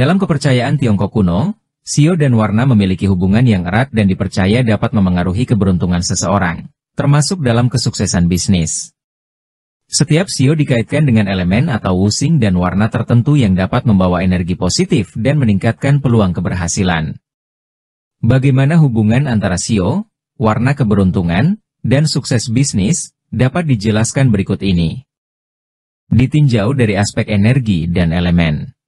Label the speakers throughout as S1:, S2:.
S1: Dalam kepercayaan Tiongkok kuno, shio dan warna memiliki hubungan yang erat dan dipercaya dapat memengaruhi keberuntungan seseorang, termasuk dalam kesuksesan bisnis. Setiap shio dikaitkan dengan elemen atau wusing dan warna tertentu yang dapat membawa energi positif dan meningkatkan peluang keberhasilan. Bagaimana hubungan antara shio, warna keberuntungan, dan sukses bisnis, dapat dijelaskan berikut ini. Ditinjau dari aspek energi dan elemen.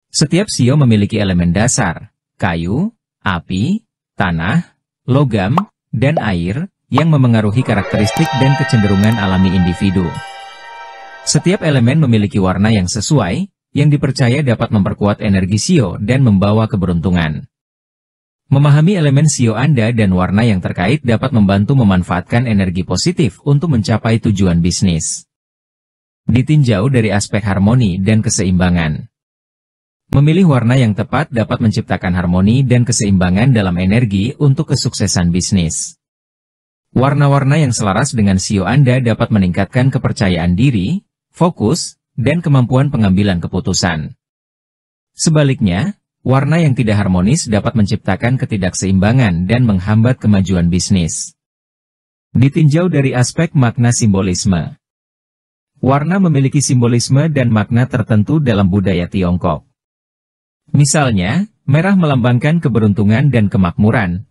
S1: Setiap shio memiliki elemen dasar, kayu, api, tanah, logam, dan air, yang memengaruhi karakteristik dan kecenderungan alami individu. Setiap elemen memiliki warna yang sesuai, yang dipercaya dapat memperkuat energi shio dan membawa keberuntungan. Memahami elemen shio Anda dan warna yang terkait dapat membantu memanfaatkan energi positif untuk mencapai tujuan bisnis. Ditinjau dari aspek harmoni dan keseimbangan. Memilih warna yang tepat dapat menciptakan harmoni dan keseimbangan dalam energi untuk kesuksesan bisnis. Warna-warna yang selaras dengan shio Anda dapat meningkatkan kepercayaan diri, fokus, dan kemampuan pengambilan keputusan. Sebaliknya, warna yang tidak harmonis dapat menciptakan ketidakseimbangan dan menghambat kemajuan bisnis. Ditinjau dari aspek makna simbolisme. Warna memiliki simbolisme dan makna tertentu dalam budaya Tiongkok. Misalnya, merah melambangkan keberuntungan dan kemakmuran,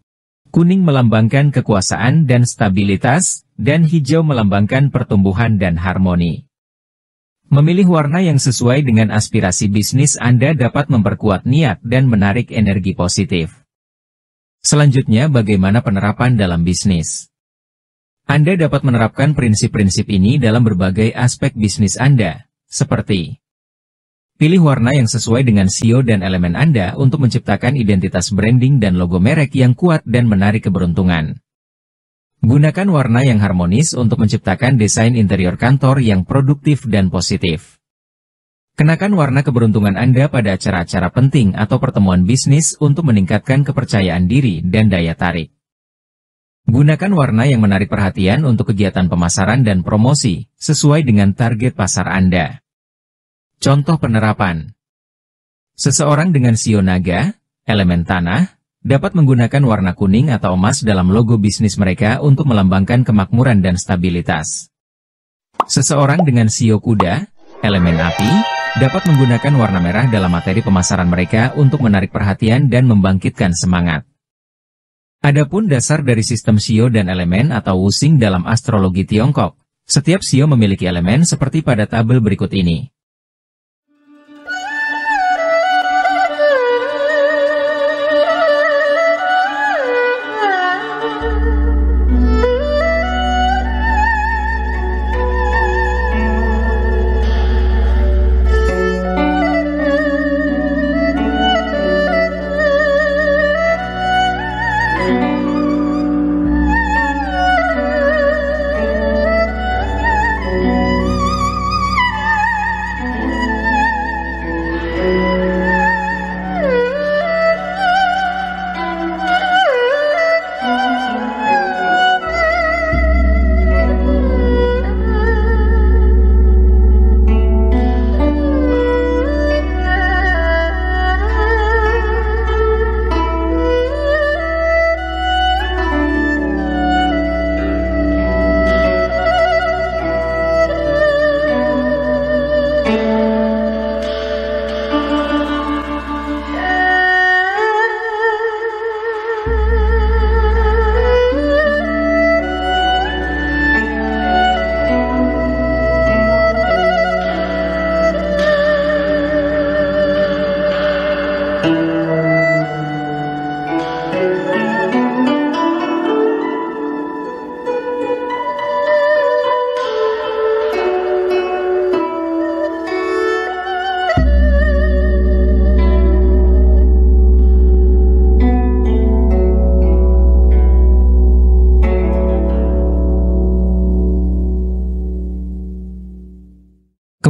S1: kuning melambangkan kekuasaan dan stabilitas, dan hijau melambangkan pertumbuhan dan harmoni. Memilih warna yang sesuai dengan aspirasi bisnis Anda dapat memperkuat niat dan menarik energi positif. Selanjutnya, bagaimana penerapan dalam bisnis? Anda dapat menerapkan prinsip-prinsip ini dalam berbagai aspek bisnis Anda, seperti pilih warna yang sesuai dengan shio dan elemen Anda untuk menciptakan identitas branding dan logo merek yang kuat dan menarik keberuntungan. Gunakan warna yang harmonis untuk menciptakan desain interior kantor yang produktif dan positif. Kenakan warna keberuntungan Anda pada acara-acara penting atau pertemuan bisnis untuk meningkatkan kepercayaan diri dan daya tarik. Gunakan warna yang menarik perhatian untuk kegiatan pemasaran dan promosi, sesuai dengan target pasar Anda. Contoh penerapan. Seseorang dengan shio naga, elemen tanah, dapat menggunakan warna kuning atau emas dalam logo bisnis mereka untuk melambangkan kemakmuran dan stabilitas. Seseorang dengan shio kuda, elemen api, dapat menggunakan warna merah dalam materi pemasaran mereka untuk menarik perhatian dan membangkitkan semangat. Adapun dasar dari sistem shio dan elemen atau wusing dalam astrologi Tiongkok, setiap shio memiliki elemen seperti pada tabel berikut ini.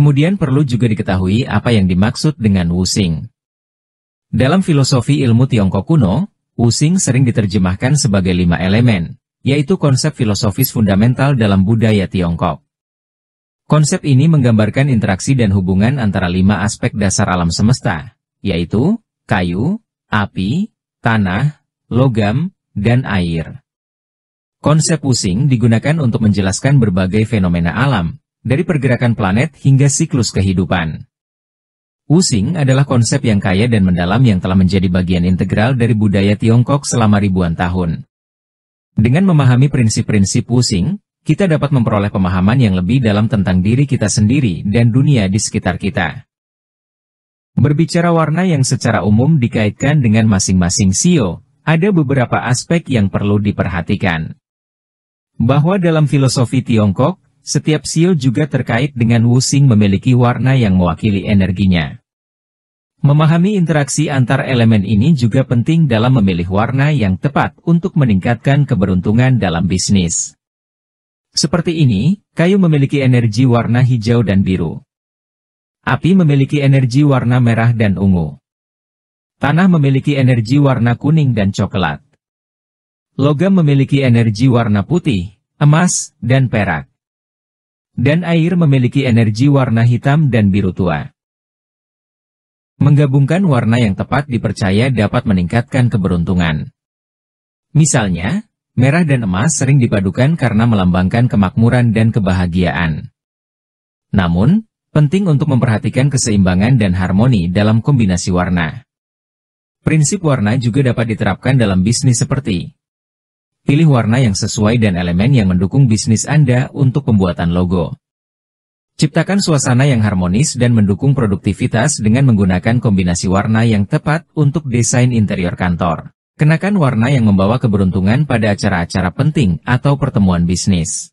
S1: Kemudian perlu juga diketahui apa yang dimaksud dengan Wuxing. Dalam filosofi ilmu Tiongkok kuno, Wuxing sering diterjemahkan sebagai 5 elemen, yaitu konsep filosofis fundamental dalam budaya Tiongkok. Konsep ini menggambarkan interaksi dan hubungan antara 5 aspek dasar alam semesta, yaitu kayu, api, tanah, logam, dan air. Konsep Wuxing digunakan untuk menjelaskan berbagai fenomena alam, dari pergerakan planet hingga siklus kehidupan. Wuxing adalah konsep yang kaya dan mendalam yang telah menjadi bagian integral dari budaya Tiongkok selama ribuan tahun. Dengan memahami prinsip-prinsip Wuxing, kita dapat memperoleh pemahaman yang lebih dalam tentang diri kita sendiri dan dunia di sekitar kita. Berbicara warna yang secara umum dikaitkan dengan masing-masing shio, ada beberapa aspek yang perlu diperhatikan. Bahwa dalam filosofi Tiongkok, setiap shio juga terkait dengan Wuxing memiliki warna yang mewakili energinya. Memahami interaksi antar elemen ini juga penting dalam memilih warna yang tepat untuk meningkatkan keberuntungan dalam bisnis. Seperti ini, kayu memiliki energi warna hijau dan biru. Api memiliki energi warna merah dan ungu. Tanah memiliki energi warna kuning dan coklat. Logam memiliki energi warna putih, emas, dan perak. Dan air memiliki energi warna hitam dan biru tua. Menggabungkan warna yang tepat dipercaya dapat meningkatkan keberuntungan. Misalnya, merah dan emas sering dipadukan karena melambangkan kemakmuran dan kebahagiaan. Namun, penting untuk memperhatikan keseimbangan dan harmoni dalam kombinasi warna. Prinsip warna juga dapat diterapkan dalam bisnis seperti pilih warna yang sesuai dan elemen yang mendukung bisnis Anda untuk pembuatan logo. Ciptakan suasana yang harmonis dan mendukung produktivitas dengan menggunakan kombinasi warna yang tepat untuk desain interior kantor. Kenakan warna yang membawa keberuntungan pada acara-acara penting atau pertemuan bisnis.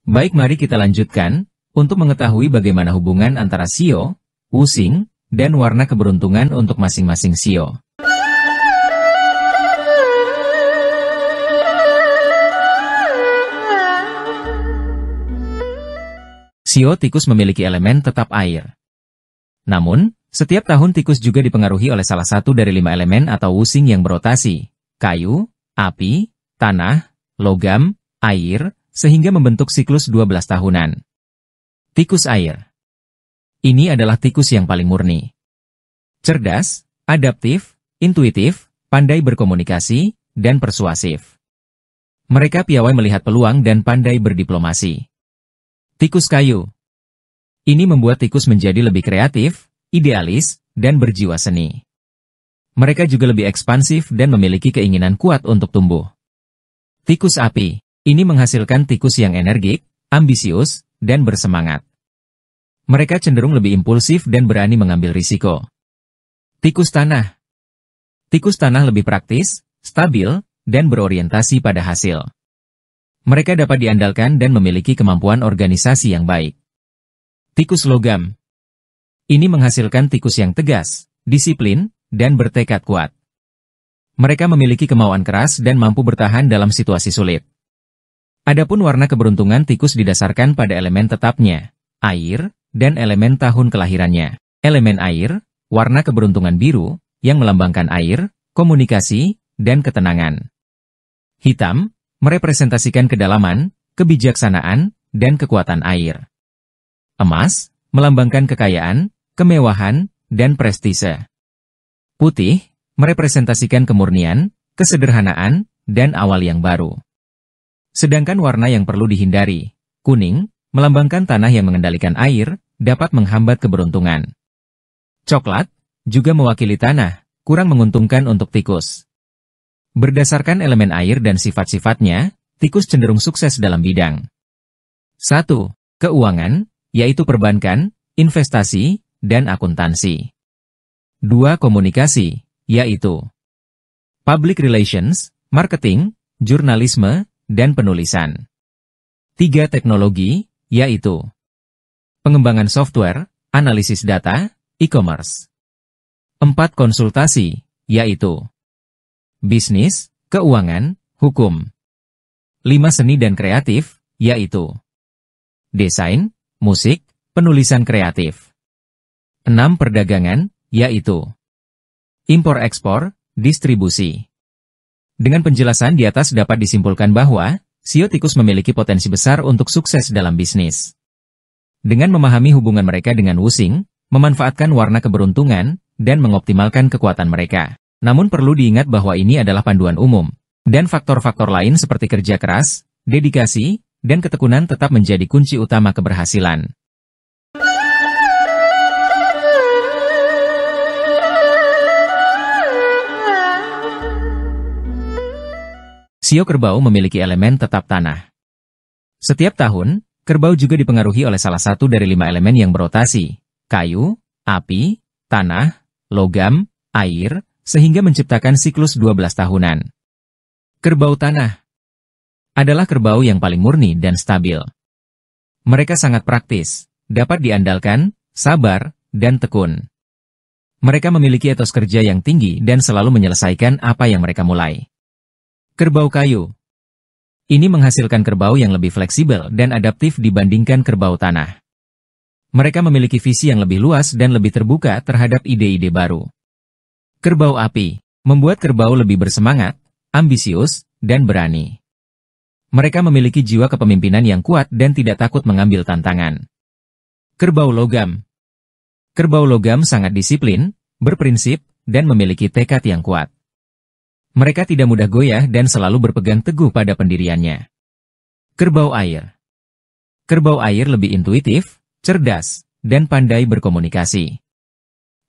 S1: Baik, mari kita lanjutkan untuk mengetahui bagaimana hubungan antara shio, Wuxing, dan warna keberuntungan untuk masing-masing shio. Shio tikus memiliki elemen tetap air. Namun, setiap tahun tikus juga dipengaruhi oleh salah satu dari 5 elemen atau Wuxing yang berotasi, kayu, api, tanah, logam, air, sehingga membentuk siklus 12 tahunan. Tikus air. Ini adalah tikus yang paling murni. Cerdas, adaptif, intuitif, pandai berkomunikasi, dan persuasif. Mereka piawai melihat peluang dan pandai berdiplomasi. Tikus kayu. Ini membuat tikus menjadi lebih kreatif, idealis, dan berjiwa seni. Mereka juga lebih ekspansif dan memiliki keinginan kuat untuk tumbuh. Tikus api. Ini menghasilkan tikus yang energik, ambisius, dan bersemangat. Mereka cenderung lebih impulsif dan berani mengambil risiko. Tikus tanah. Tikus tanah lebih praktis, stabil, dan berorientasi pada hasil. Mereka dapat diandalkan dan memiliki kemampuan organisasi yang baik. Tikus logam. Ini menghasilkan tikus yang tegas, disiplin, dan bertekad kuat. Mereka memiliki kemauan keras dan mampu bertahan dalam situasi sulit. Adapun warna keberuntungan tikus didasarkan pada elemen tetapnya, air, dan elemen tahun kelahirannya. Elemen air, warna keberuntungan biru, yang melambangkan air, komunikasi, dan ketenangan. Hitam, merepresentasikan kedalaman, kebijaksanaan, dan kekuatan air. Emas, melambangkan kekayaan, kemewahan, dan prestise. Putih, merepresentasikan kemurnian, kesederhanaan, dan awal yang baru. Sedangkan warna yang perlu dihindari, kuning, melambangkan tanah yang mengendalikan air, dapat menghambat keberuntungan. Coklat, juga mewakili tanah, kurang menguntungkan untuk tikus. Berdasarkan elemen air dan sifat-sifatnya, tikus cenderung sukses dalam bidang 1. Keuangan, yaitu perbankan, investasi, dan akuntansi. 2. Komunikasi, yaitu public relations, marketing, jurnalisme, dan penulisan. 3. Teknologi, yaitu pengembangan software, analisis data, e-commerce. 4. Konsultasi, yaitu bisnis, keuangan, hukum. 5. Seni dan kreatif, yaitu desain, musik, Penulisan kreatif. 6. Perdagangan, yaitu impor-ekspor, distribusi. Dengan penjelasan di atas dapat disimpulkan bahwa sio tikus memiliki potensi besar untuk sukses dalam bisnis. Dengan memahami hubungan mereka dengan Wusing, memanfaatkan warna keberuntungan, dan mengoptimalkan kekuatan mereka. Namun perlu diingat bahwa ini adalah panduan umum, dan faktor-faktor lain seperti kerja keras, dedikasi, dan ketekunan tetap menjadi kunci utama keberhasilan. Sio kerbau memiliki elemen tetap tanah. Setiap tahun, kerbau juga dipengaruhi oleh salah satu dari 5 elemen yang berotasi, kayu, api, tanah, logam, air, sehingga menciptakan siklus 12 tahunan. Kerbau tanah adalah kerbau yang paling murni dan stabil. Mereka sangat praktis, dapat diandalkan, sabar, dan tekun. Mereka memiliki etos kerja yang tinggi dan selalu menyelesaikan apa yang mereka mulai. Kerbau kayu. Ini menghasilkan kerbau yang lebih fleksibel dan adaptif dibandingkan kerbau tanah. Mereka memiliki visi yang lebih luas dan lebih terbuka terhadap ide-ide baru. Kerbau api membuat kerbau lebih bersemangat, ambisius, dan berani. Mereka memiliki jiwa kepemimpinan yang kuat dan tidak takut mengambil tantangan. Kerbau logam. Kerbau logam sangat disiplin, berprinsip, dan memiliki tekad yang kuat. Mereka tidak mudah goyah dan selalu berpegang teguh pada pendiriannya. Kerbau air. Kerbau air lebih intuitif, cerdas, dan pandai berkomunikasi.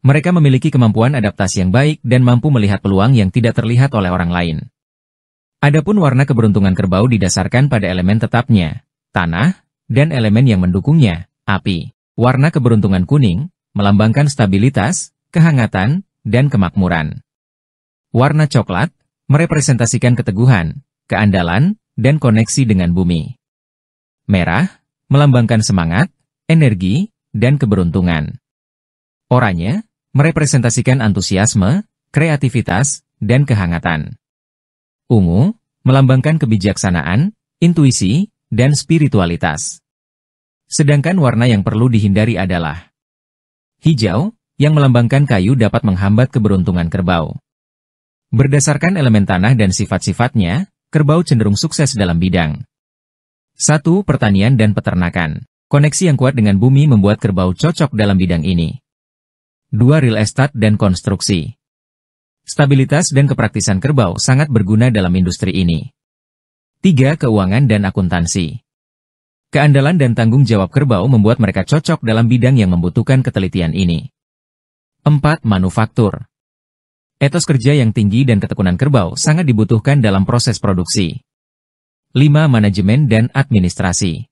S1: Mereka memiliki kemampuan adaptasi yang baik dan mampu melihat peluang yang tidak terlihat oleh orang lain. Adapun warna keberuntungan kerbau didasarkan pada elemen tetapnya, tanah, dan elemen yang mendukungnya, api. Warna keberuntungan kuning, melambangkan stabilitas, kehangatan, dan kemakmuran. Warna coklat, merepresentasikan keteguhan, keandalan, dan koneksi dengan bumi. Merah, melambangkan semangat, energi, dan keberuntungan. Oranye, merepresentasikan antusiasme, kreativitas, dan kehangatan. Ungu, melambangkan kebijaksanaan, intuisi, dan spiritualitas. Sedangkan warna yang perlu dihindari adalah hijau, yang melambangkan kayu dapat menghambat keberuntungan kerbau. Berdasarkan elemen tanah dan sifat-sifatnya, kerbau cenderung sukses dalam bidang 1. Pertanian dan peternakan. Koneksi yang kuat dengan bumi membuat kerbau cocok dalam bidang ini. 2. Real estate dan konstruksi. Stabilitas dan kepraktisan kerbau sangat berguna dalam industri ini. 3. Keuangan dan akuntansi. Keandalan dan tanggung jawab kerbau membuat mereka cocok dalam bidang yang membutuhkan ketelitian ini. 4. Manufaktur. Etos kerja yang tinggi dan ketekunan kerbau sangat dibutuhkan dalam proses produksi. 5. Manajemen dan administrasi.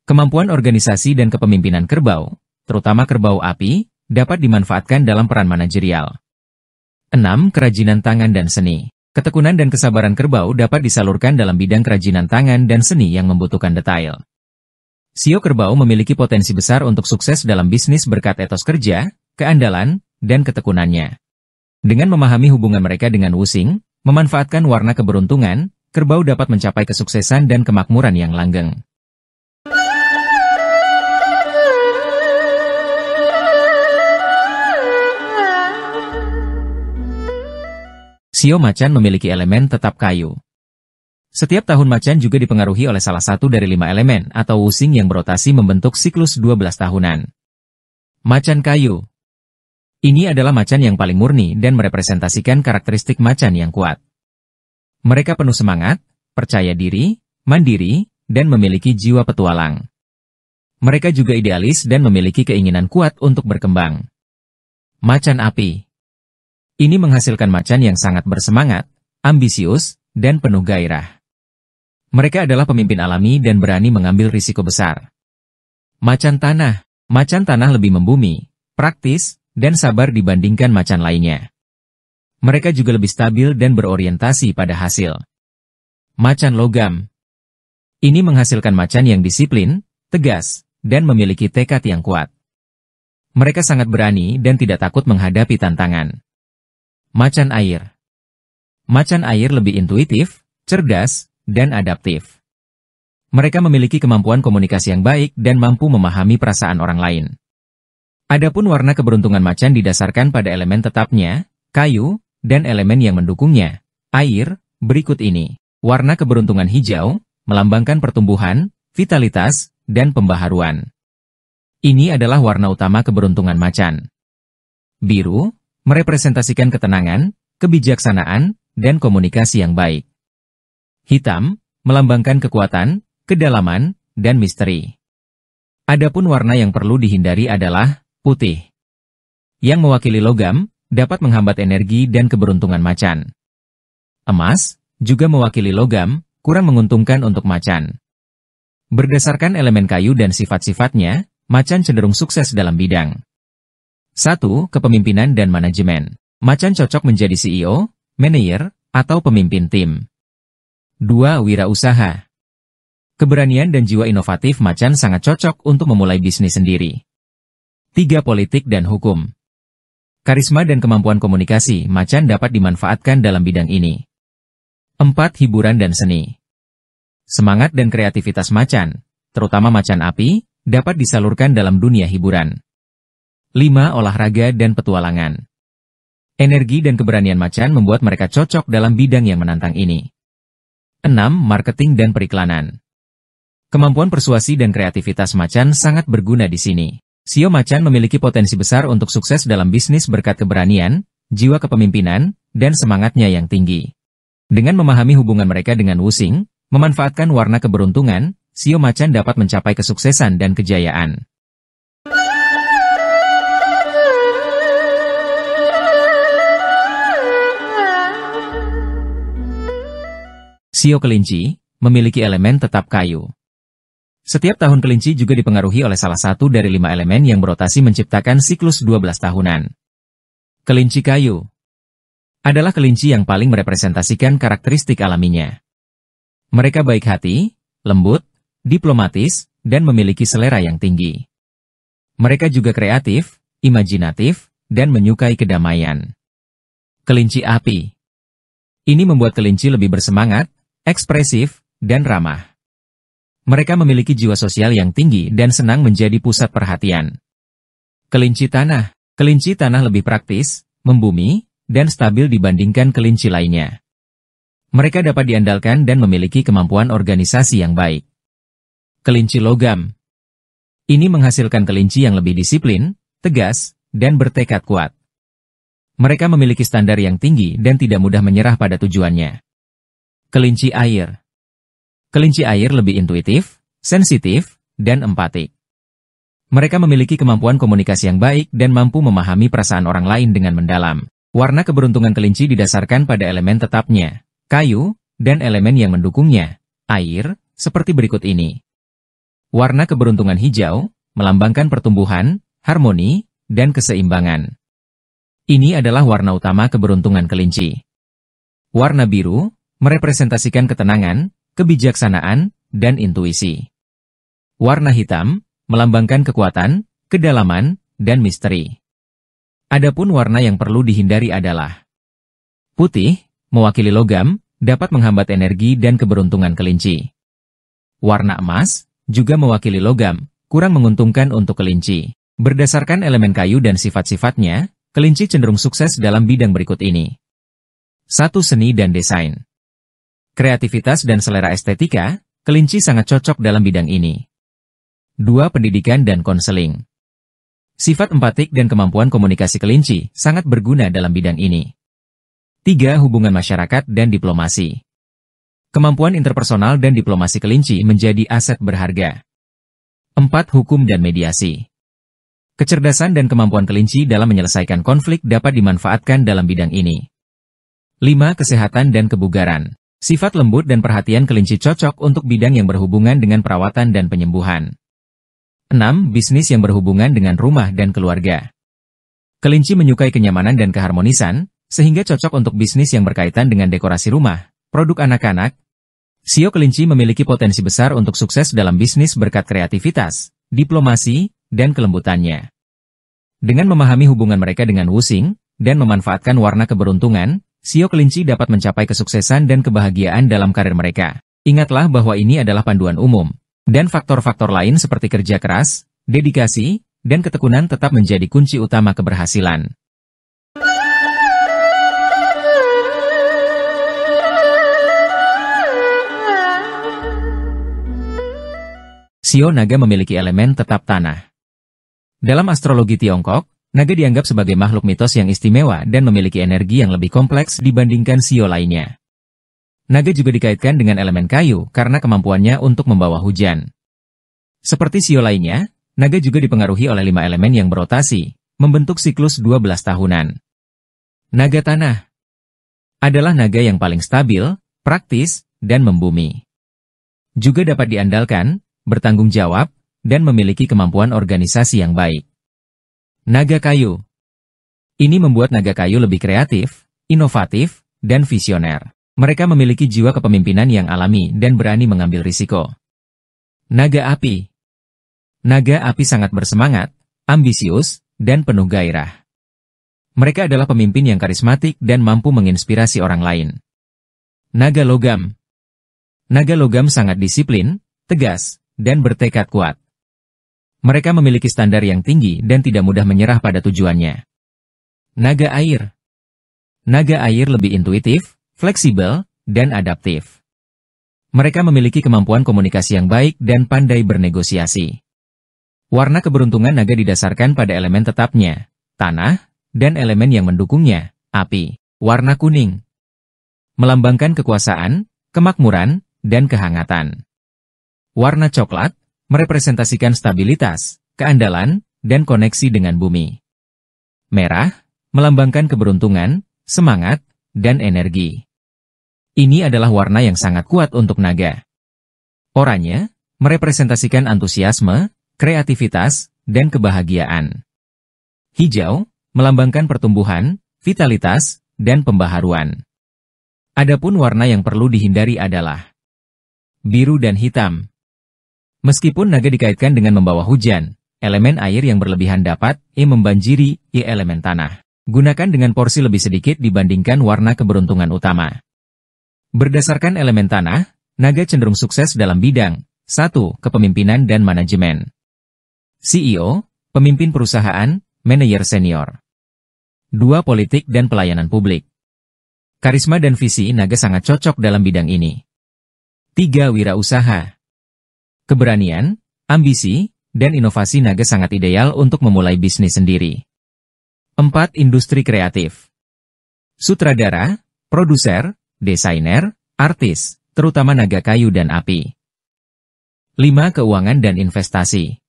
S1: Kemampuan organisasi dan kepemimpinan kerbau, terutama kerbau api, dapat dimanfaatkan dalam peran manajerial. 6. Kerajinan tangan dan seni. Ketekunan dan kesabaran kerbau dapat disalurkan dalam bidang kerajinan tangan dan seni yang membutuhkan detail. Sio kerbau memiliki potensi besar untuk sukses dalam bisnis berkat etos kerja, keandalan, dan ketekunannya. Dengan memahami hubungan mereka dengan Wusing, memanfaatkan warna keberuntungan, kerbau dapat mencapai kesuksesan dan kemakmuran yang langgeng. Sio macan memiliki elemen tetap kayu. Setiap tahun macan juga dipengaruhi oleh salah satu dari 5 elemen atau Wusing yang berotasi membentuk siklus 12 tahunan. Macan kayu. Ini adalah macan yang paling murni dan merepresentasikan karakteristik macan yang kuat. Mereka penuh semangat, percaya diri, mandiri, dan memiliki jiwa petualang. Mereka juga idealis dan memiliki keinginan kuat untuk berkembang. Macan api. Ini menghasilkan macan yang sangat bersemangat, ambisius, dan penuh gairah. Mereka adalah pemimpin alami dan berani mengambil risiko besar. Macan tanah. Macan tanah lebih membumi, praktis, dan sabar dibandingkan macan lainnya. Mereka juga lebih stabil dan berorientasi pada hasil. Macan logam. Ini menghasilkan macan yang disiplin, tegas, dan memiliki tekad yang kuat. Mereka sangat berani dan tidak takut menghadapi tantangan. Macan air. Macan air lebih intuitif, cerdas, dan adaptif. Mereka memiliki kemampuan komunikasi yang baik dan mampu memahami perasaan orang lain. Adapun warna keberuntungan macan didasarkan pada elemen tetapnya, kayu, dan elemen yang mendukungnya, air, berikut ini. Warna keberuntungan hijau, melambangkan pertumbuhan, vitalitas, dan pembaharuan. Ini adalah warna utama keberuntungan macan. Biru, merepresentasikan ketenangan, kebijaksanaan, dan komunikasi yang baik. Hitam, melambangkan kekuatan, kedalaman, dan misteri. Adapun warna yang perlu dihindari adalah putih. Yang mewakili logam, dapat menghambat energi dan keberuntungan macan. Emas, juga mewakili logam, kurang menguntungkan untuk macan. Berdasarkan elemen kayu dan sifat-sifatnya, macan cenderung sukses dalam bidang 1. Kepemimpinan dan manajemen. Macan cocok menjadi CEO, manajer, atau pemimpin tim. 2. Wirausaha. Keberanian dan jiwa inovatif macan sangat cocok untuk memulai bisnis sendiri. 3. Politik dan hukum. Karisma dan kemampuan komunikasi macan dapat dimanfaatkan dalam bidang ini. 4. Hiburan dan seni. Semangat dan kreativitas macan, terutama macan api, dapat disalurkan dalam dunia hiburan. 5. Olahraga dan petualangan. Energi dan keberanian macan membuat mereka cocok dalam bidang yang menantang ini. 6. Marketing dan periklanan. Kemampuan persuasi dan kreativitas macan sangat berguna di sini. Sio macan memiliki potensi besar untuk sukses dalam bisnis berkat keberanian, jiwa kepemimpinan, dan semangatnya yang tinggi. Dengan memahami hubungan mereka dengan wusing, memanfaatkan warna keberuntungan, sio macan dapat mencapai kesuksesan dan kejayaan. Sio kelinci memiliki elemen tetap kayu. Setiap tahun kelinci juga dipengaruhi oleh salah satu dari 5 elemen yang berotasi menciptakan siklus 12 tahunan. Kelinci kayu adalah kelinci yang paling merepresentasikan karakteristik alaminya. Mereka baik hati, lembut, diplomatis, dan memiliki selera yang tinggi. Mereka juga kreatif, imajinatif, dan menyukai kedamaian. Kelinci api. Ini membuat kelinci lebih bersemangat, ekspresif, dan ramah. Mereka memiliki jiwa sosial yang tinggi dan senang menjadi pusat perhatian. Kelinci tanah. Kelinci tanah lebih praktis, membumi, dan stabil dibandingkan kelinci lainnya. Mereka dapat diandalkan dan memiliki kemampuan organisasi yang baik. Kelinci logam. Ini menghasilkan kelinci yang lebih disiplin, tegas, dan bertekad kuat. Mereka memiliki standar yang tinggi dan tidak mudah menyerah pada tujuannya. Kelinci air. Kelinci air lebih intuitif, sensitif, dan empatik. Mereka memiliki kemampuan komunikasi yang baik dan mampu memahami perasaan orang lain dengan mendalam. Warna keberuntungan kelinci didasarkan pada elemen tetapnya, kayu, dan elemen yang mendukungnya, air, seperti berikut ini. Warna keberuntungan hijau, melambangkan pertumbuhan, harmoni, dan keseimbangan. Ini adalah warna utama keberuntungan kelinci. Warna biru, merepresentasikan ketenangan, kebijaksanaan, dan intuisi. Warna hitam, melambangkan kekuatan, kedalaman, dan misteri. Adapun warna yang perlu dihindari adalah putih, mewakili logam, dapat menghambat energi dan keberuntungan kelinci. Warna emas, juga mewakili logam, kurang menguntungkan untuk kelinci. Berdasarkan elemen kayu dan sifat-sifatnya, kelinci cenderung sukses dalam bidang berikut ini. 1. Seni dan desain. Kreativitas dan selera estetika, kelinci sangat cocok dalam bidang ini. 2. Pendidikan dan konseling. Sifat empatik dan kemampuan komunikasi kelinci sangat berguna dalam bidang ini. 3. Hubungan masyarakat dan diplomasi. Kemampuan interpersonal dan diplomasi kelinci menjadi aset berharga. 4. Hukum dan mediasi. Kecerdasan dan kemampuan kelinci dalam menyelesaikan konflik dapat dimanfaatkan dalam bidang ini. 5. Kesehatan dan kebugaran. Sifat lembut dan perhatian kelinci cocok untuk bidang yang berhubungan dengan perawatan dan penyembuhan. 6. Bisnis yang berhubungan dengan rumah dan keluarga. Kelinci menyukai kenyamanan dan keharmonisan, sehingga cocok untuk bisnis yang berkaitan dengan dekorasi rumah, produk anak-anak. Sio kelinci memiliki potensi besar untuk sukses dalam bisnis berkat kreativitas, diplomasi, dan kelembutannya. Dengan memahami hubungan mereka dengan wusing, dan memanfaatkan warna keberuntungan, sio kelinci dapat mencapai kesuksesan dan kebahagiaan dalam karir mereka. Ingatlah bahwa ini adalah panduan umum, dan faktor-faktor lain seperti kerja keras, dedikasi, dan ketekunan tetap menjadi kunci utama keberhasilan. Shio naga memiliki elemen tetap tanah. Dalam astrologi Tiongkok, naga dianggap sebagai makhluk mitos yang istimewa dan memiliki energi yang lebih kompleks dibandingkan shio lainnya. Naga juga dikaitkan dengan elemen kayu karena kemampuannya untuk membawa hujan. Seperti shio lainnya, naga juga dipengaruhi oleh 5 elemen yang berotasi, membentuk siklus 12 tahunan. Naga tanah adalah naga yang paling stabil, praktis, dan membumi. Juga dapat diandalkan, bertanggung jawab, dan memiliki kemampuan organisasi yang baik. Naga kayu ini membuat naga kayu lebih kreatif, inovatif, dan visioner. Mereka memiliki jiwa kepemimpinan yang alami dan berani mengambil risiko. Naga api. Naga api sangat bersemangat, ambisius, dan penuh gairah. Mereka adalah pemimpin yang karismatik dan mampu menginspirasi orang lain. Naga logam. Naga logam sangat disiplin, tegas, dan bertekad kuat. Mereka memiliki standar yang tinggi dan tidak mudah menyerah pada tujuannya. Naga air. Naga air lebih intuitif, fleksibel, dan adaptif. Mereka memiliki kemampuan komunikasi yang baik dan pandai bernegosiasi. Warna keberuntungan naga didasarkan pada elemen tetapnya, tanah, dan elemen yang mendukungnya, api. Warna kuning melambangkan kekuasaan, kemakmuran, dan kehangatan. Warna coklat merepresentasikan stabilitas, keandalan, dan koneksi dengan bumi. Merah melambangkan keberuntungan, semangat, dan energi. Ini adalah warna yang sangat kuat untuk naga. Oranye merepresentasikan antusiasme, kreativitas, dan kebahagiaan. Hijau melambangkan pertumbuhan, vitalitas, dan pembaharuan. Adapun warna yang perlu dihindari adalah biru dan hitam. Meskipun naga dikaitkan dengan membawa hujan, elemen air yang berlebihan dapat membanjiri elemen tanah. Gunakan dengan porsi lebih sedikit dibandingkan warna keberuntungan utama. Berdasarkan elemen tanah, naga cenderung sukses dalam bidang 1. Kepemimpinan dan manajemen. CEO, pemimpin perusahaan, manajer senior. 2. Politik dan pelayanan publik. Karisma dan visi naga sangat cocok dalam bidang ini. 3. Wirausaha. Keberanian, ambisi, dan inovasi naga sangat ideal untuk memulai bisnis sendiri. 4. Industri kreatif. Sutradara, produser, desainer, artis, terutama naga kayu dan api. 5. Keuangan dan investasi.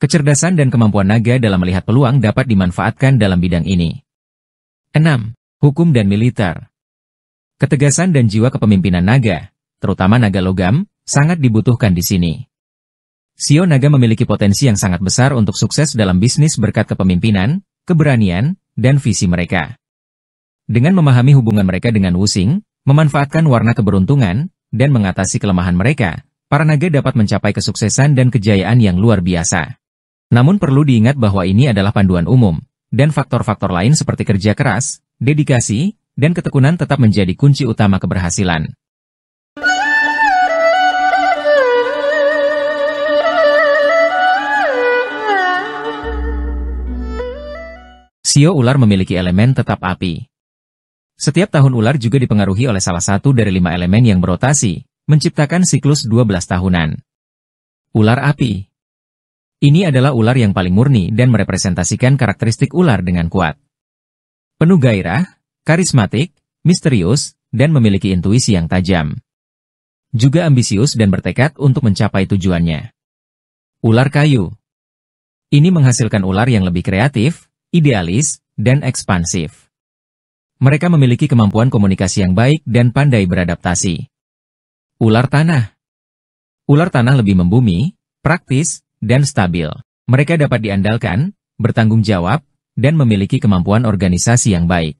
S1: Kecerdasan dan kemampuan naga dalam melihat peluang dapat dimanfaatkan dalam bidang ini. 6. Hukum dan militer. Ketegasan dan jiwa kepemimpinan naga, terutama naga logam, sangat dibutuhkan di sini. Shio naga memiliki potensi yang sangat besar untuk sukses dalam bisnis berkat kepemimpinan, keberanian, dan visi mereka. Dengan memahami hubungan mereka dengan Wusing, memanfaatkan warna keberuntungan, dan mengatasi kelemahan mereka, para naga dapat mencapai kesuksesan dan kejayaan yang luar biasa. Namun perlu diingat bahwa ini adalah panduan umum, dan faktor-faktor lain seperti kerja keras, dedikasi, dan ketekunan tetap menjadi kunci utama keberhasilan. Shio ular memiliki elemen tetap api. Setiap tahun ular juga dipengaruhi oleh salah satu dari 5 elemen yang berotasi, menciptakan siklus 12 tahunan. Ular api. Ini adalah ular yang paling murni dan merepresentasikan karakteristik ular dengan kuat. Penuh gairah, karismatik, misterius, dan memiliki intuisi yang tajam. Juga ambisius dan bertekad untuk mencapai tujuannya. Ular kayu. Ini menghasilkan ular yang lebih kreatif, idealis, dan ekspansif. Mereka memiliki kemampuan komunikasi yang baik dan pandai beradaptasi. Ular tanah. Ular tanah lebih membumi, praktis, dan stabil. Mereka dapat diandalkan, bertanggung jawab, dan memiliki kemampuan organisasi yang baik.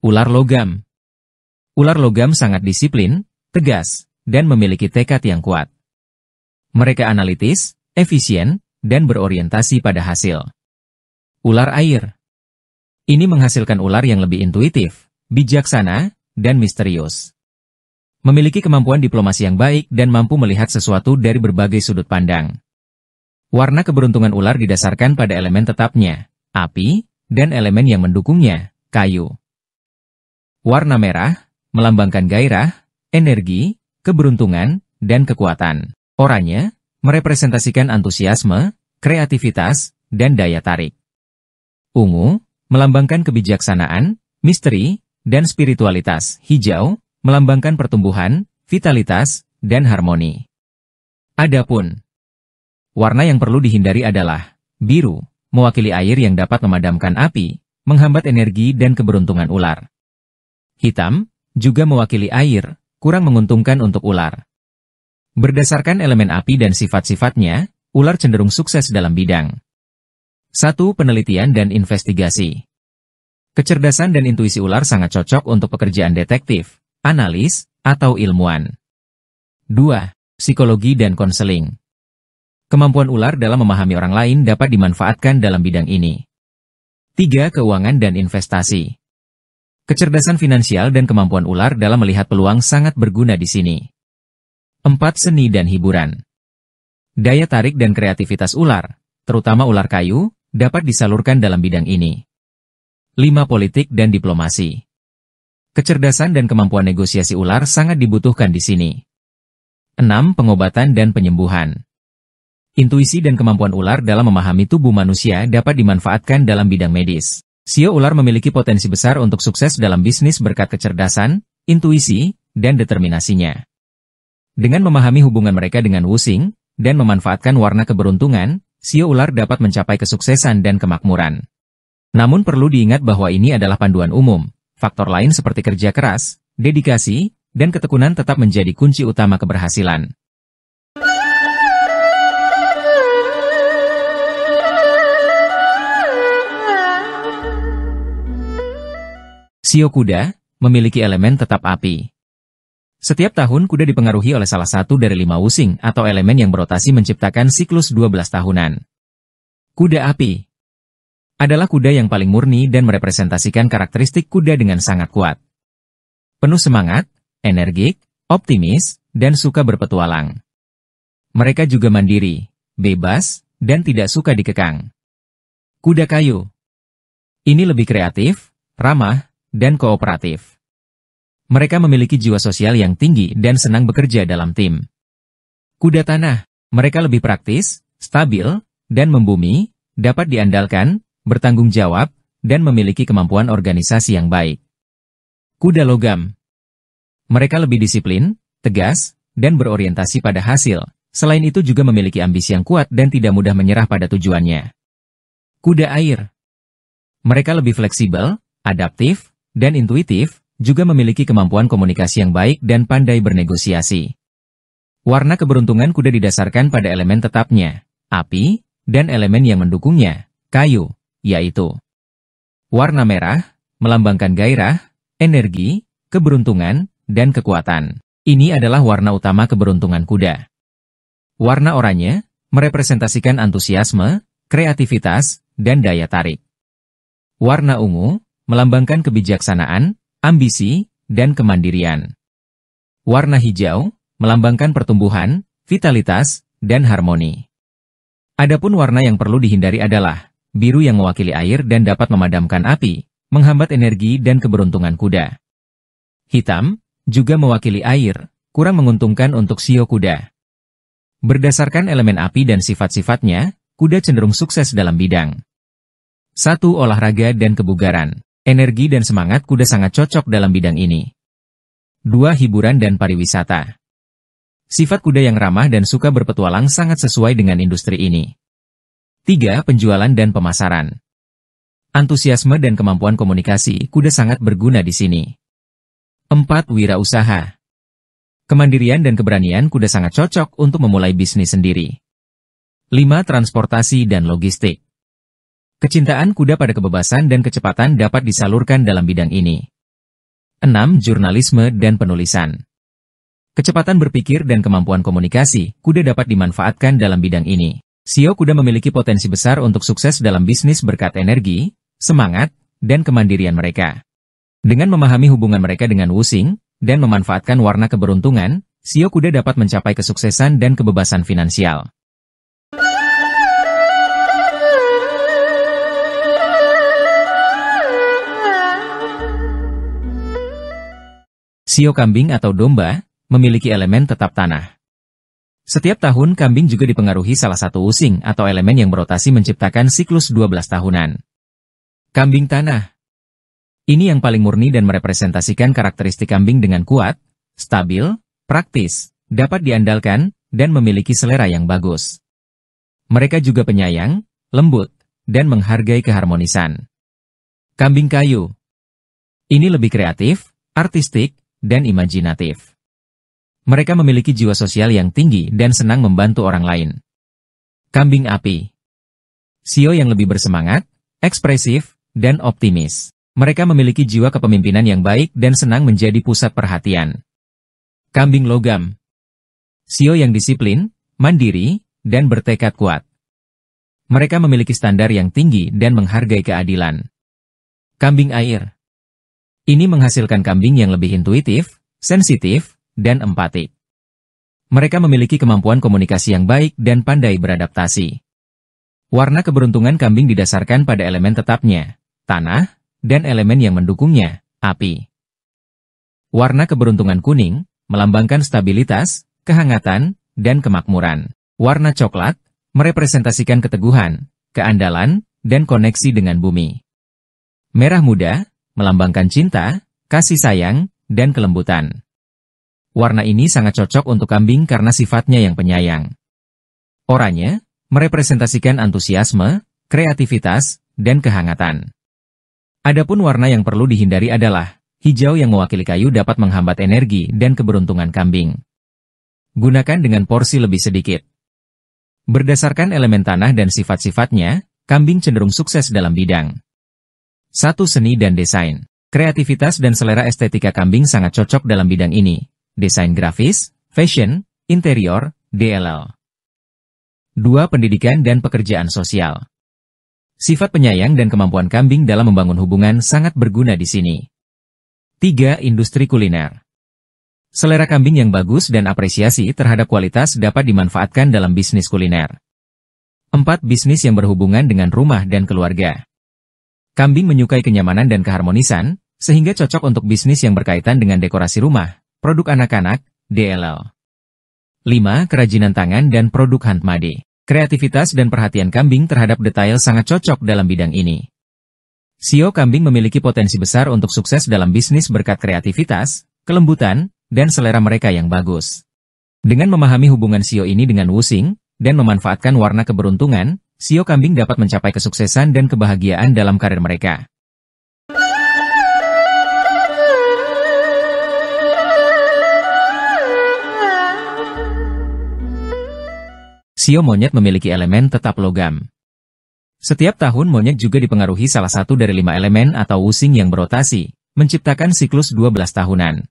S1: Ular logam. Ular logam sangat disiplin, tegas, dan memiliki tekad yang kuat. Mereka analitis, efisien, dan berorientasi pada hasil. Ular air. Ini menghasilkan ular yang lebih intuitif, bijaksana, dan misterius. memiliki kemampuan diplomasi yang baik dan mampu melihat sesuatu dari berbagai sudut pandang. Warna keberuntungan ular didasarkan pada elemen tetapnya, api, dan elemen yang mendukungnya, kayu. Warna merah, melambangkan gairah, energi, keberuntungan, dan kekuatan. Oranye, merepresentasikan antusiasme, kreativitas, dan daya tarik. Ungu, melambangkan kebijaksanaan, misteri, dan spiritualitas. Hijau, melambangkan pertumbuhan, vitalitas, dan harmoni. Adapun warna yang perlu dihindari adalah biru, mewakili air yang dapat memadamkan api, menghambat energi dan keberuntungan ular. Hitam, juga mewakili air, kurang menguntungkan untuk ular. Berdasarkan elemen api dan sifat-sifatnya, ular cenderung sukses dalam bidang 1. Penelitian dan investigasi. Kecerdasan dan intuisi ular sangat cocok untuk pekerjaan detektif, analis, atau ilmuwan. 2. Psikologi dan konseling. Kemampuan ular dalam memahami orang lain dapat dimanfaatkan dalam bidang ini. 3. Keuangan dan investasi. Kecerdasan finansial dan kemampuan ular dalam melihat peluang sangat berguna di sini. 4. Seni dan hiburan. Daya tarik dan kreativitas ular, terutama ular kayu, dapat disalurkan dalam bidang ini. 5. Politik dan diplomasi. Kecerdasan dan kemampuan negosiasi ular sangat dibutuhkan di sini. 6. Pengobatan dan penyembuhan. Intuisi dan kemampuan ular dalam memahami tubuh manusia dapat dimanfaatkan dalam bidang medis. Sio ular memiliki potensi besar untuk sukses dalam bisnis berkat kecerdasan, intuisi, dan determinasinya. Dengan memahami hubungan mereka dengan Wusing, dan memanfaatkan warna keberuntungan, sio ular dapat mencapai kesuksesan dan kemakmuran. Namun perlu diingat bahwa ini adalah panduan umum. Faktor lain seperti kerja keras, dedikasi, dan ketekunan tetap menjadi kunci utama keberhasilan. Sio kuda memiliki elemen tetap api. Setiap tahun kuda dipengaruhi oleh salah satu dari 5 Wusing atau elemen yang berotasi menciptakan siklus 12 tahunan. Kuda api adalah kuda yang paling murni dan merepresentasikan karakteristik kuda dengan sangat kuat. Penuh semangat, energik, optimis, dan suka berpetualang. Mereka juga mandiri, bebas, dan tidak suka dikekang. Kuda kayu ini lebih kreatif, ramah, dan kooperatif. Mereka memiliki jiwa sosial yang tinggi dan senang bekerja dalam tim. Kuda tanah, mereka lebih praktis, stabil, dan membumi, dapat diandalkan, bertanggung jawab, dan memiliki kemampuan organisasi yang baik. Kuda logam. Mereka lebih disiplin, tegas, dan berorientasi pada hasil. Selain itu juga memiliki ambisi yang kuat dan tidak mudah menyerah pada tujuannya. Kuda air. Mereka lebih fleksibel, adaptif, dan intuitif, juga memiliki kemampuan komunikasi yang baik dan pandai bernegosiasi. Warna keberuntungan kuda didasarkan pada elemen tetapnya, api, dan elemen yang mendukungnya, kayu, yaitu warna merah, melambangkan gairah, energi, keberuntungan, dan kekuatan. Ini adalah warna utama keberuntungan kuda. Warna oranye, merepresentasikan antusiasme, kreativitas, dan daya tarik. Warna ungu, melambangkan kebijaksanaan, ambisi, dan kemandirian. Warna hijau, melambangkan pertumbuhan, vitalitas, dan harmoni. Adapun warna yang perlu dihindari adalah biru yang mewakili air dan dapat memadamkan api, menghambat energi dan keberuntungan kuda. Hitam, juga mewakili air, kurang menguntungkan untuk sio kuda. Berdasarkan elemen api dan sifat-sifatnya, kuda cenderung sukses dalam bidang 1. Olahraga dan kebugaran. Energi dan semangat kuda sangat cocok dalam bidang ini. 2. Hiburan dan pariwisata. Sifat kuda yang ramah dan suka berpetualang sangat sesuai dengan industri ini. 3. Penjualan dan pemasaran. Antusiasme dan kemampuan komunikasi kuda sangat berguna di sini. 4. Wirausaha. Kemandirian dan keberanian kuda sangat cocok untuk memulai bisnis sendiri. 5. Transportasi dan logistik. Kecintaan kuda pada kebebasan dan kecepatan dapat disalurkan dalam bidang ini. 6. Jurnalisme dan penulisan. Kecepatan berpikir dan kemampuan komunikasi kuda dapat dimanfaatkan dalam bidang ini. Sio kuda memiliki potensi besar untuk sukses dalam bisnis berkat energi, semangat, dan kemandirian mereka. Dengan memahami hubungan mereka dengan Wusing, dan memanfaatkan warna keberuntungan, sio kuda dapat mencapai kesuksesan dan kebebasan finansial. Sio kambing atau domba memiliki elemen tetap tanah. Setiap tahun kambing juga dipengaruhi salah satu using atau elemen yang berotasi menciptakan siklus 12 tahunan. Kambing tanah. Ini yang paling murni dan merepresentasikan karakteristik kambing dengan kuat, stabil, praktis, dapat diandalkan, dan memiliki selera yang bagus. Mereka juga penyayang, lembut, dan menghargai keharmonisan. Kambing kayu. Ini lebih kreatif, artistik, dan imajinatif. Mereka memiliki jiwa sosial yang tinggi dan senang membantu orang lain. Kambing api. Sio yang lebih bersemangat, ekspresif, dan optimis. Mereka memiliki jiwa kepemimpinan yang baik dan senang menjadi pusat perhatian. Kambing logam. Sio yang disiplin, mandiri, dan bertekad kuat. Mereka memiliki standar yang tinggi dan menghargai keadilan. Kambing air. Ini menghasilkan kambing yang lebih intuitif, sensitif, dan empatik. Mereka memiliki kemampuan komunikasi yang baik dan pandai beradaptasi. Warna keberuntungan kambing didasarkan pada elemen tetapnya, tanah, dan elemen yang mendukungnya, api. Warna keberuntungan kuning melambangkan stabilitas, kehangatan, dan kemakmuran. Warna coklat merepresentasikan keteguhan, keandalan, dan koneksi dengan bumi. Merah muda melambangkan cinta, kasih sayang, dan kelembutan. Warna ini sangat cocok untuk kambing karena sifatnya yang penyayang. Oranye merepresentasikan antusiasme, kreativitas, dan kehangatan. Adapun warna yang perlu dihindari adalah hijau yang mewakili kayu dapat menghambat energi dan keberuntungan kambing. Gunakan dengan porsi lebih sedikit. Berdasarkan elemen tanah dan sifat-sifatnya, kambing cenderung sukses dalam bidang 1. Seni dan desain. Kreativitas dan selera estetika kambing sangat cocok dalam bidang ini. Desain grafis, fashion, interior, DLL. 2. Pendidikan dan pekerjaan sosial. Sifat penyayang dan kemampuan kambing dalam membangun hubungan sangat berguna di sini. 3. Industri kuliner. Selera kambing yang bagus dan apresiasi terhadap kualitas dapat dimanfaatkan dalam bisnis kuliner. 4. Bisnis yang berhubungan dengan rumah dan keluarga. Kambing menyukai kenyamanan dan keharmonisan, sehingga cocok untuk bisnis yang berkaitan dengan dekorasi rumah, produk anak-anak, DLL. 5. Kerajinan tangan dan produk handmade. Kreativitas dan perhatian kambing terhadap detail sangat cocok dalam bidang ini. Sio kambing memiliki potensi besar untuk sukses dalam bisnis berkat kreativitas, kelembutan, dan selera mereka yang bagus. Dengan memahami hubungan sio ini dengan wusing, dan memanfaatkan warna keberuntungan, sio kambing dapat mencapai kesuksesan dan kebahagiaan dalam karir mereka. Sio monyet memiliki elemen tetap logam. Setiap tahun monyet juga dipengaruhi salah satu dari 5 elemen atau wusing yang berotasi, menciptakan siklus 12 tahunan.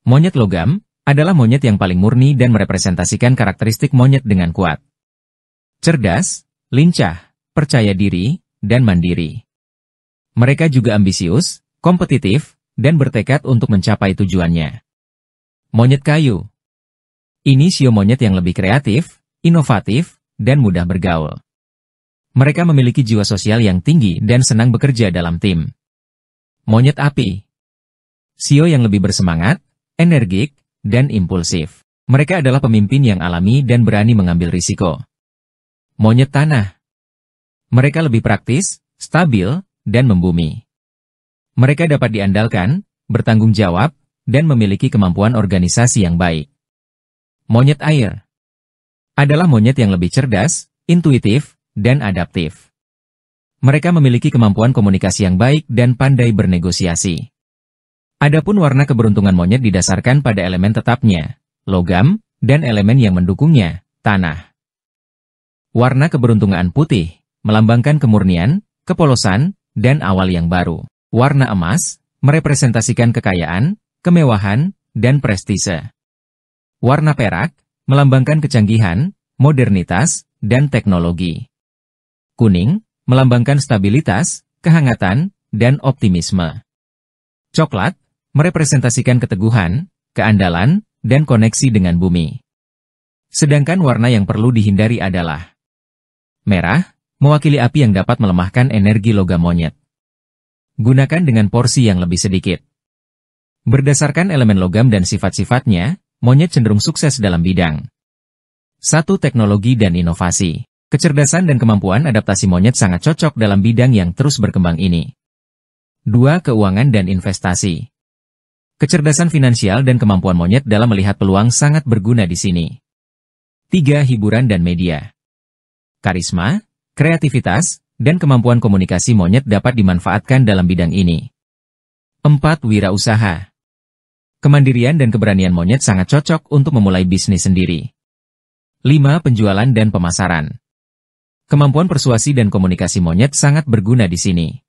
S1: Monyet logam adalah monyet yang paling murni dan merepresentasikan karakteristik monyet dengan kuat. Cerdas, lincah, percaya diri, dan mandiri. Mereka juga ambisius, kompetitif, dan bertekad untuk mencapai tujuannya. Monyet kayu. Ini sio monyet yang lebih kreatif, inovatif, dan mudah bergaul. Mereka memiliki jiwa sosial yang tinggi dan senang bekerja dalam tim. Monyet api. Sio yang lebih bersemangat, energik, dan impulsif. Mereka adalah pemimpin yang alami dan berani mengambil risiko. Monyet tanah. Mereka lebih praktis, stabil, dan membumi. Mereka dapat diandalkan, bertanggung jawab, dan memiliki kemampuan organisasi yang baik. Monyet air adalah monyet yang lebih cerdas, intuitif, dan adaptif. Mereka memiliki kemampuan komunikasi yang baik dan pandai bernegosiasi. Adapun warna keberuntungan monyet didasarkan pada elemen tetapnya, logam, dan elemen yang mendukungnya, tanah. Warna keberuntungan putih melambangkan kemurnian, kepolosan, dan awal yang baru. Warna emas merepresentasikan kekayaan, kemewahan, dan prestise. Warna perak melambangkan kecanggihan, modernitas, dan teknologi. Kuning melambangkan stabilitas, kehangatan, dan optimisme. Coklat merepresentasikan keteguhan, keandalan, dan koneksi dengan bumi. Sedangkan warna yang perlu dihindari adalah merah, mewakili api yang dapat melemahkan energi logam monyet. Gunakan dengan porsi yang lebih sedikit. Berdasarkan elemen logam dan sifat-sifatnya, monyet cenderung sukses dalam bidang 1. Teknologi dan inovasi. Kecerdasan dan kemampuan adaptasi monyet sangat cocok dalam bidang yang terus berkembang ini. 2. Keuangan dan investasi. Kecerdasan finansial dan kemampuan monyet dalam melihat peluang sangat berguna di sini. 3. Hiburan dan media. Karisma, kreativitas, dan kemampuan komunikasi monyet dapat dimanfaatkan dalam bidang ini. 4. Wirausaha. Kemandirian dan keberanian monyet sangat cocok untuk memulai bisnis sendiri. 5. Penjualan dan pemasaran. Kemampuan persuasi dan komunikasi monyet sangat berguna di sini.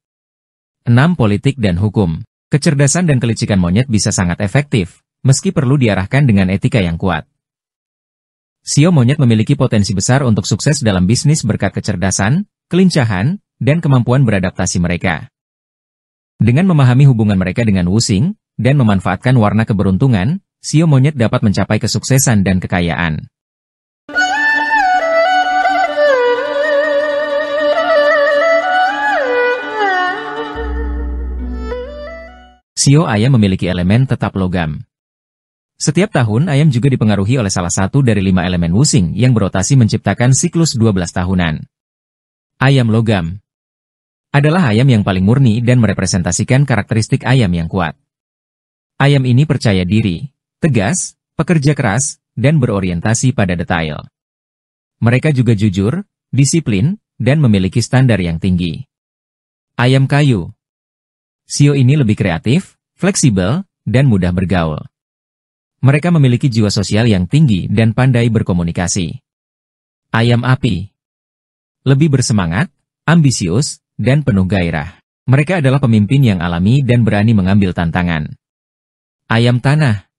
S1: 6. Politik dan hukum. Kecerdasan dan kelicikan monyet bisa sangat efektif, meski perlu diarahkan dengan etika yang kuat. Sio monyet memiliki potensi besar untuk sukses dalam bisnis berkat kecerdasan, kelincahan, dan kemampuan beradaptasi mereka. Dengan memahami hubungan mereka dengan wusing, dan memanfaatkan warna keberuntungan, sio monyet dapat mencapai kesuksesan dan kekayaan. Sio ayam memiliki elemen tetap logam. Setiap tahun ayam juga dipengaruhi oleh salah satu dari 5 elemen wusing yang berotasi menciptakan siklus 12 tahunan. Ayam logam adalah ayam yang paling murni dan merepresentasikan karakteristik ayam yang kuat. Ayam ini percaya diri, tegas, pekerja keras, dan berorientasi pada detail. Mereka juga jujur, disiplin, dan memiliki standar yang tinggi. Ayam kayu. Sio ini lebih kreatif, fleksibel, dan mudah bergaul. Mereka memiliki jiwa sosial yang tinggi dan pandai berkomunikasi. Ayam api. Lebih bersemangat, ambisius, dan penuh gairah. Mereka adalah pemimpin yang alami dan berani mengambil tantangan. Ayam tanah.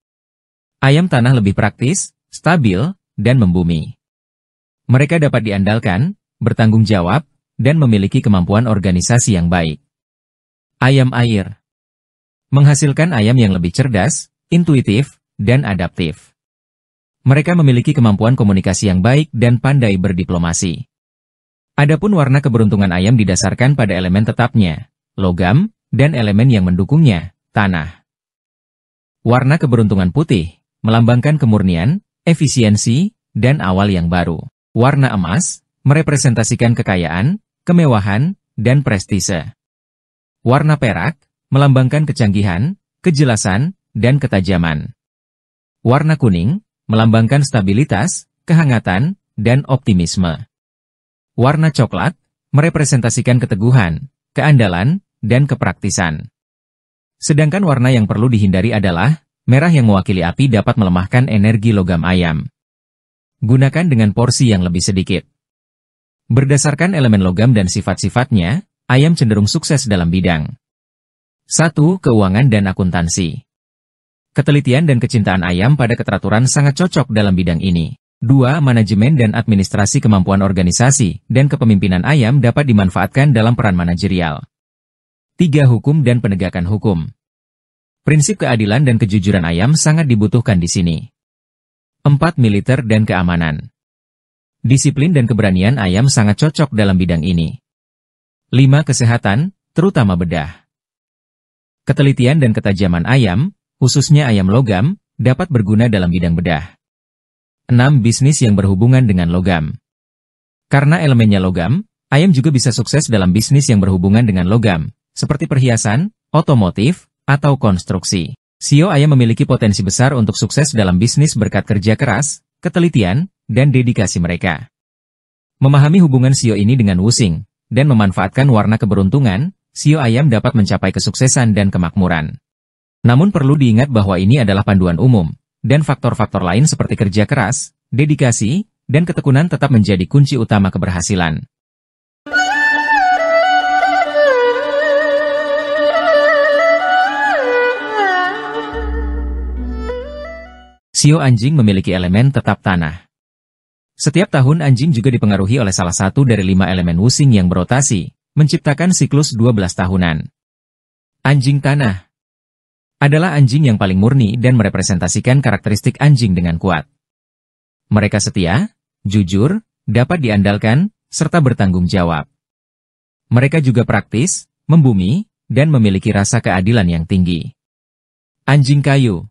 S1: Ayam tanah lebih praktis, stabil, dan membumi. Mereka dapat diandalkan, bertanggung jawab, dan memiliki kemampuan organisasi yang baik. Ayam air. Menghasilkan ayam yang lebih cerdas, intuitif, dan adaptif. Mereka memiliki kemampuan komunikasi yang baik dan pandai berdiplomasi. Adapun warna keberuntungan ayam didasarkan pada elemen tetapnya, logam, dan elemen yang mendukungnya, tanah. Warna keberuntungan putih, melambangkan kemurnian, efisiensi, dan awal yang baru. Warna emas, merepresentasikan kekayaan, kemewahan, dan prestise. Warna perak, melambangkan kecanggihan, kejelasan, dan ketajaman. Warna kuning, melambangkan stabilitas, kehangatan, dan optimisme. Warna coklat, merepresentasikan keteguhan, keandalan, dan kepraktisan. Sedangkan warna yang perlu dihindari adalah merah yang mewakili api dapat melemahkan energi logam ayam. Gunakan dengan porsi yang lebih sedikit. Berdasarkan elemen logam dan sifat-sifatnya, ayam cenderung sukses dalam bidang 1. Keuangan dan akuntansi. Ketelitian dan kecintaan ayam pada keteraturan sangat cocok dalam bidang ini. 2. Manajemen dan administrasi. Kemampuan organisasi dan kepemimpinan ayam dapat dimanfaatkan dalam peran manajerial. 3. Hukum dan penegakan hukum. Prinsip keadilan dan kejujuran ayam sangat dibutuhkan di sini. 4. Militer dan keamanan. Disiplin dan keberanian ayam sangat cocok dalam bidang ini. 5. Kesehatan, terutama bedah. Ketelitian dan ketajaman ayam, khususnya ayam logam, dapat berguna dalam bidang bedah. 6. Bisnis yang berhubungan dengan logam. Karena elemennya logam, ayam juga bisa sukses dalam bisnis yang berhubungan dengan logam, seperti perhiasan, otomotif, atau konstruksi. Sio ayam memiliki potensi besar untuk sukses dalam bisnis berkat kerja keras, ketelitian, dan dedikasi mereka. Memahami hubungan sio ini dengan wusing, dan memanfaatkan warna keberuntungan, sio ayam dapat mencapai kesuksesan dan kemakmuran. Namun perlu diingat bahwa ini adalah panduan umum, dan faktor-faktor lain seperti kerja keras, dedikasi, dan ketekunan tetap menjadi kunci utama keberhasilan. Sio anjing memiliki elemen tetap tanah. Setiap tahun anjing juga dipengaruhi oleh salah satu dari 5 elemen wusing yang berotasi, menciptakan siklus 12 tahunan. Anjing tanah. adalah anjing yang paling murni dan merepresentasikan karakteristik anjing dengan kuat. Mereka setia, jujur, dapat diandalkan, serta bertanggung jawab. Mereka juga praktis, membumi, dan memiliki rasa keadilan yang tinggi. Anjing kayu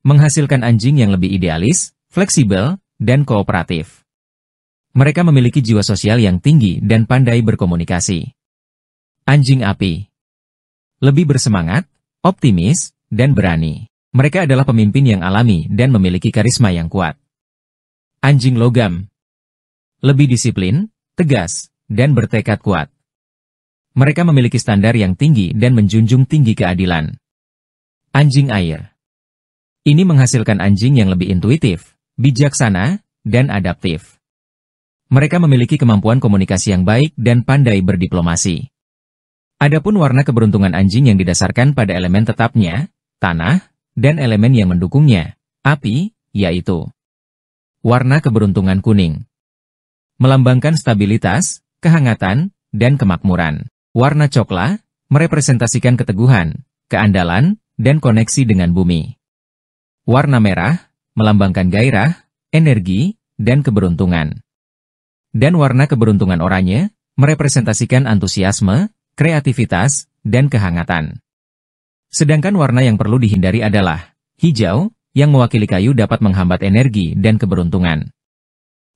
S1: menghasilkan anjing yang lebih idealis, fleksibel, dan kooperatif. Mereka memiliki jiwa sosial yang tinggi dan pandai berkomunikasi. Anjing api lebih bersemangat, optimis, dan berani. Mereka adalah pemimpin yang alami dan memiliki karisma yang kuat. Anjing logam lebih disiplin, tegas, dan bertekad kuat. Mereka memiliki standar yang tinggi dan menjunjung tinggi keadilan. Anjing air ini menghasilkan anjing yang lebih intuitif, bijaksana, dan adaptif. Mereka memiliki kemampuan komunikasi yang baik dan pandai berdiplomasi. Adapun warna keberuntungan anjing yang didasarkan pada elemen tetapnya, tanah, dan elemen yang mendukungnya, api, yaitu warna keberuntungan kuning. Melambangkan stabilitas, kehangatan, dan kemakmuran. Warna coklat merepresentasikan keteguhan, keandalan, dan koneksi dengan bumi. Warna merah melambangkan gairah, energi, dan keberuntungan. Dan warna keberuntungan oranye merepresentasikan antusiasme, kreativitas, dan kehangatan. Sedangkan warna yang perlu dihindari adalah hijau, yang mewakili kayu dapat menghambat energi dan keberuntungan.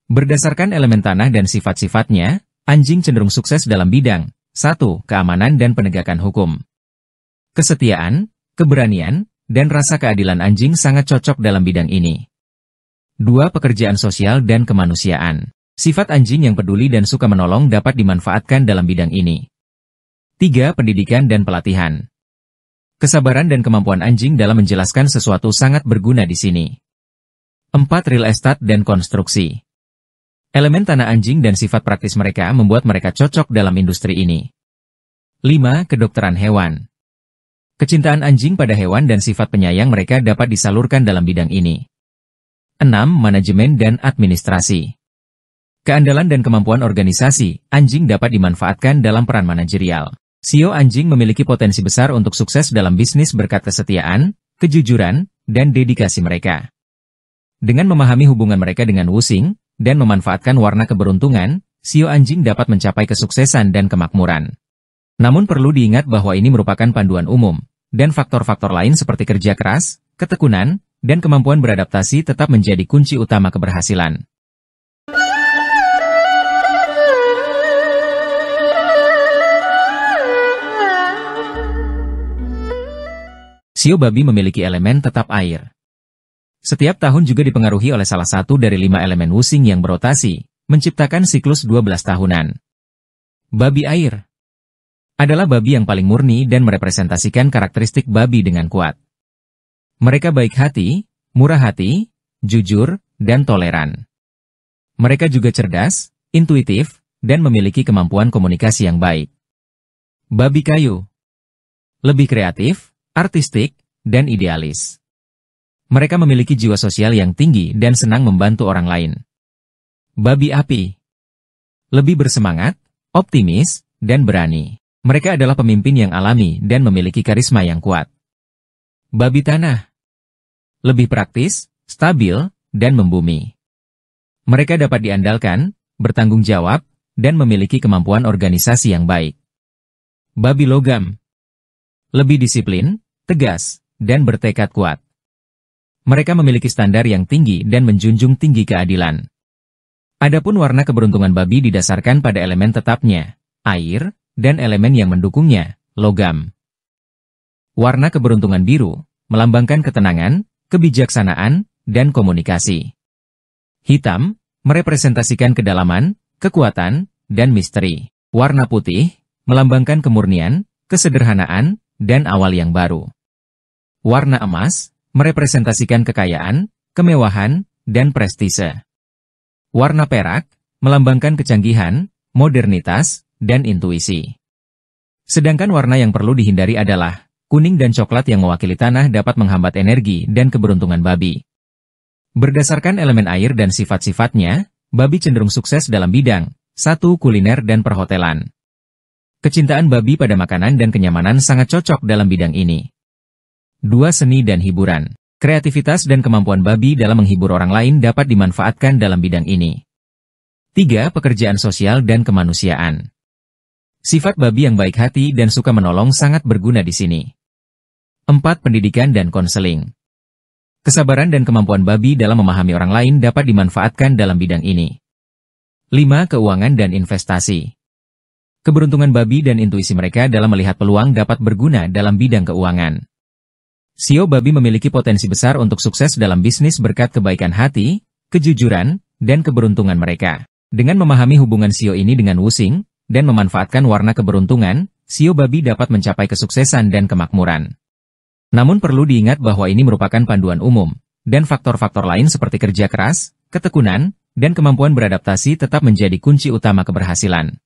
S1: Berdasarkan elemen tanah dan sifat-sifatnya, anjing cenderung sukses dalam bidang 1. Keamanan dan penegakan hukum. Kesetiaan, keberanian, dan rasa keadilan anjing sangat cocok dalam bidang ini. 2. Pekerjaan sosial dan kemanusiaan. Sifat anjing yang peduli dan suka menolong dapat dimanfaatkan dalam bidang ini. 3. Pendidikan dan pelatihan. Kesabaran dan kemampuan anjing dalam menjelaskan sesuatu sangat berguna di sini. 4. Real estate dan konstruksi. Elemen tanah anjing dan sifat praktis mereka membuat mereka cocok dalam industri ini. 5. Kedokteran hewan. Kecintaan anjing pada hewan dan sifat penyayang mereka dapat disalurkan dalam bidang ini. 6. Manajemen dan administrasi. Keandalan dan kemampuan organisasi, anjing dapat dimanfaatkan dalam peran manajerial. Sio anjing memiliki potensi besar untuk sukses dalam bisnis berkat kesetiaan, kejujuran, dan dedikasi mereka. Dengan memahami hubungan mereka dengan Wusing, dan memanfaatkan warna keberuntungan, sio anjing dapat mencapai kesuksesan dan kemakmuran. Namun perlu diingat bahwa ini merupakan panduan umum, dan faktor-faktor lain seperti kerja keras, ketekunan, dan kemampuan beradaptasi tetap menjadi kunci utama keberhasilan. Sio babi memiliki elemen tetap air. Setiap tahun juga dipengaruhi oleh salah satu dari 5 elemen Wusing yang berotasi, menciptakan siklus 12 tahunan. Babi air adalah babi yang paling murni dan merepresentasikan karakteristik babi dengan kuat. Mereka baik hati, murah hati, jujur, dan toleran. Mereka juga cerdas, intuitif, dan memiliki kemampuan komunikasi yang baik. Babi kayu lebih kreatif, artistik, dan idealis. Mereka memiliki jiwa sosial yang tinggi dan senang membantu orang lain. Babi api lebih bersemangat, optimis, dan berani. Mereka adalah pemimpin yang alami dan memiliki karisma yang kuat. Babi tanah lebih praktis, stabil, dan membumi. Mereka dapat diandalkan, bertanggung jawab, dan memiliki kemampuan organisasi yang baik. Babi logam lebih disiplin, tegas, dan bertekad kuat. Mereka memiliki standar yang tinggi dan menjunjung tinggi keadilan. Adapun warna keberuntungan babi didasarkan pada elemen tetapnya, air, dan elemen yang mendukungnya, logam. Warna keberuntungan biru melambangkan ketenangan, kebijaksanaan, dan komunikasi. Hitam merepresentasikan kedalaman, kekuatan, dan misteri. Warna putih melambangkan kemurnian, kesederhanaan, dan awal yang baru. Warna emas merepresentasikan kekayaan, kemewahan, dan prestise. Warna perak melambangkan kecanggihan, modernitas, dan intuisi. Sedangkan warna yang perlu dihindari adalah kuning dan coklat yang mewakili tanah dapat menghambat energi dan keberuntungan babi. Berdasarkan elemen air dan sifat-sifatnya, babi cenderung sukses dalam bidang 1. Kuliner dan perhotelan. Kecintaan babi pada makanan dan kenyamanan sangat cocok dalam bidang ini. 2. Seni dan hiburan. Kreativitas dan kemampuan babi dalam menghibur orang lain dapat dimanfaatkan dalam bidang ini. 3. Pekerjaan sosial dan kemanusiaan. Sifat babi yang baik hati dan suka menolong sangat berguna di sini. 4. Pendidikan dan konseling. Kesabaran dan kemampuan babi dalam memahami orang lain dapat dimanfaatkan dalam bidang ini. 5. Keuangan dan investasi. Keberuntungan babi dan intuisi mereka dalam melihat peluang dapat berguna dalam bidang keuangan. Sio babi memiliki potensi besar untuk sukses dalam bisnis berkat kebaikan hati, kejujuran, dan keberuntungan mereka. Dengan memahami hubungan sio ini dengan wusing, dan memanfaatkan warna keberuntungan, sio babi dapat mencapai kesuksesan dan kemakmuran. Namun perlu diingat bahwa ini merupakan panduan umum, dan faktor-faktor lain seperti kerja keras, ketekunan, dan kemampuan beradaptasi tetap menjadi kunci utama keberhasilan.